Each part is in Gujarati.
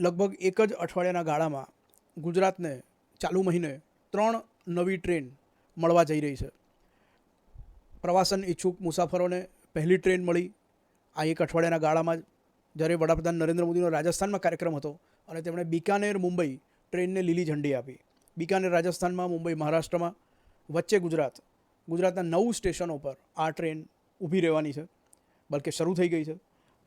લગભગ એક જ અઠવાડિયાના ગાળામાં ગુજરાતને ચાલુ મહિને 3 નવી ટ્રેન મળવા જઈ રહી છે. પ્રવાસન ઈચ્છુક મુસાફરોને પહેલી ટ્રેન મળી આ એક અઠવાડિયાના ગાળામાં જ, જ્યારે વડાપ્રધાન નરેન્દ્ર મોદીનો રાજસ્થાનમાં કાર્યક્રમ હતો અને તેમણે બિકાનેર મુંબઈ ટ્રેનને લીલી ઝંડી આપી. બિકાનેર રાજસ્થાનમાં, મુંબઈ મહારાષ્ટ્રમાં, વચ્ચે ગુજરાતના 9 સ્ટેશનો પર આ ટ્રેન ઊભી રહેવાની છે, બલકે શરૂ થઈ ગઈ છે.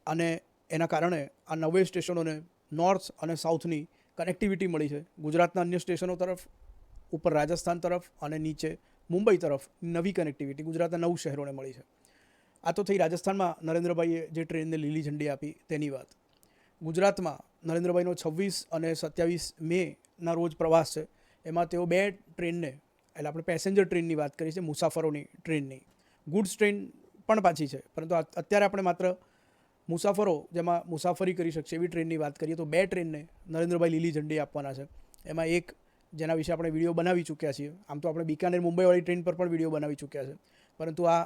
અને એના કારણે આ 9 સ્ટેશનોને નોર્થ અને સાઉથની કનેક્ટિવિટી મળી છે. ગુજરાતના અન્ય સ્ટેશનો તરફ, ઉપર રાજસ્થાન તરફ અને નીચે મુંબઈ તરફ નવી કનેક્ટિવિટી ગુજરાતના 9 શહેરોને મળી છે. આ તો થઈ રાજસ્થાનમાં નરેન્દ્રભાઈએ જે ટ્રેનને લીલી ઝંડી આપી તેની વાત. ગુજરાતમાં નરેન્દ્રભાઈનો 26 અને 27 મેના રોજ પ્રવાસ છે. એમાં તેઓ 2 ટ્રેનને, એટલે આપણે પેસેન્જર ટ્રેનની વાત કરીએ છીએ, મુસાફરોની ટ્રેનની. ગુડ્સ ટ્રેન પણ પાછી છે, પરંતુ અત્યારે આપણે માત્ર મુસાફરો જેમાં મુસાફરી કરી શકશે એવી ટ્રેનની વાત કરીએ તો 2 ટ્રેનને નરેન્દ્રભાઈ લીલી ઝંડી આપવાના છે. એમાં એક જેના વિશે આપણે વિડીયો બનાવી ચૂક્યા છીએ. આમ તો આપણે બિકાનેર મુંબઈવાળી ટ્રેન પર પણ વિડીયો બનાવી ચૂક્યા છે, પરંતુ આ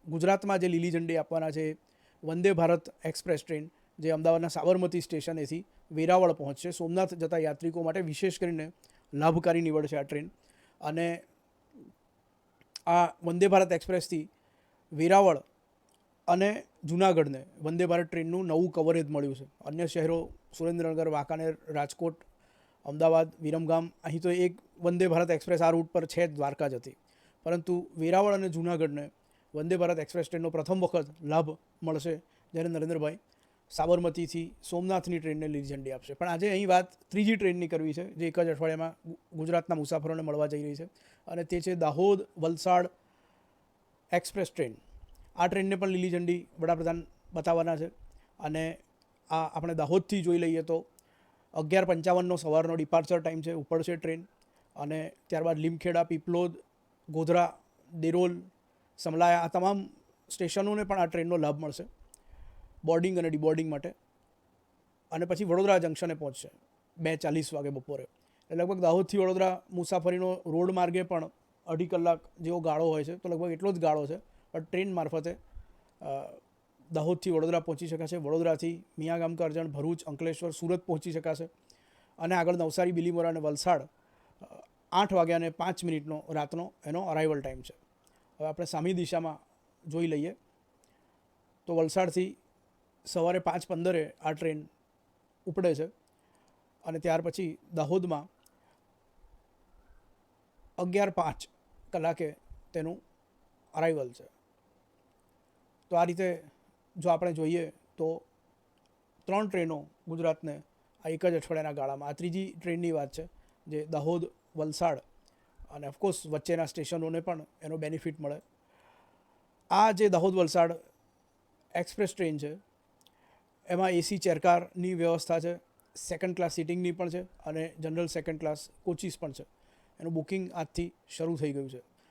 ગુજરાતમાં જે લીલી ઝંડી આપવાના છે વંદે ભારત એક્સપ્રેસ ટ્રેન, જે અમદાવાદના સાબરમતી સ્ટેશનેથી વેરાવળ પહોંચશે. સોમનાથ જતા યાત્રિકો માટે વિશેષ કરીને લાભકારી નીવડશે આ ટ્રેન. અને આ વંદે ભારત એક્સપ્રેસથી વેરાવળ અને જૂનાગઢને વંદે ભારત ટ્રેનનું નવું કવરેજ મળ્યું છે. અન્ય શહેરો સુરેન્દ્રનગર, વાંકાનેર, રાજકોટ, અમદાવાદ, વિરમગામ, અહીં તો એક વંદે ભારત એક્સપ્રેસ આ રૂટ પર છે જ, દ્વારકા જ હતી. પરંતુ વેરાવળ અને જૂનાગઢને વંદે ભારત એક્સપ્રેસ ટ્રેનનો પ્રથમ વખત લાભ મળશે, જ્યારે નરેન્દ્રભાઈ સાબરમતીથી સોમનાથની ટ્રેનને લીલી ઝંડી આપશે. પણ આજે અહીં વાત ત્રીજી ટ્રેનની કરવી છે, જે એક જ અઠવાડિયામાં ગુજરાતના મુસાફરોને મળવા જઈ રહી છે, અને તે છે દાહોદ વલસાડ એક્સપ્રેસ ટ્રેન. આ ટ્રેનને પણ લીલી ઝંડી વડાપ્રધાન બતાવવાના છે. અને આ આપણે દાહોદથી જોઈ લઈએ તો 11:55 સવારનો ડિપાર્ચર ટાઈમ છે, ઉપડશે ટ્રેન. અને ત્યારબાદ લીમખેડા, પીપલોદ, ગોધરા, દેરોલ, સમલાયા, આ તમામ સ્ટેશનોને પણ આ ટ્રેનનો લાભ મળશે બોર્ડિંગ અને ડિબોર્ડિંગ માટે. અને પછી વડોદરા જંકશને પહોંચશે 2:40 વાગે બપોરે. એટલે લગભગ દાહોદથી વડોદરા મુસાફરીનો રોડ માર્ગે પણ 2.5 કલાક જેવો ગાળો હોય છે, તો લગભગ એટલો જ ગાળો છે. પણ ટ્રેન મારફતે દાહોદથી વડોદરા પહોંચી શકાશે. વડોદરાથી મિયાગામ, કરજણ, ભરૂચ, અંકલેશ્વર, સુરત પહોંચી શકાશે. અને આગળ નવસારી, બિલીમોરા અને વલસાડ 8:05 રાતનો એનો અરાઇવલ ટાઈમ છે. હવે આપણે સામી દિશામાં જોઈ લઈએ તો વલસાડથી સવારે 5:15 આ ટ્રેન ઉપડે છે, અને ત્યાર પછી દાહોદમાં 11:05 કલાકે તેનું અરાઇવલ છે. તો આ રીતે જો આપણે જોઈએ તો 3 ટ્રેનો ગુજરાતને આ એક જ અઠવાડિયાના ગાળામાં, આ ત્રીજી ટ્રેનની વાત છે, જે દાહોદ, વલસાડ અને ઓફકોર્સ વચ્ચેના સ્ટેશનોને પણ એનો બેનિફિટ મળે. આ જે દાહોદ વલસાડ એક્સપ્રેસ ટ્રેન છે એમાં એસી ચેરકારની વ્યવસ્થા છે, સેકન્ડ ક્લાસ સિટિંગની પણ છે, અને જનરલ સેકન્ડ ક્લાસ કોચીસ પણ છે. એનું બુકિંગ આજથી શરૂ થઈ ગયું છે.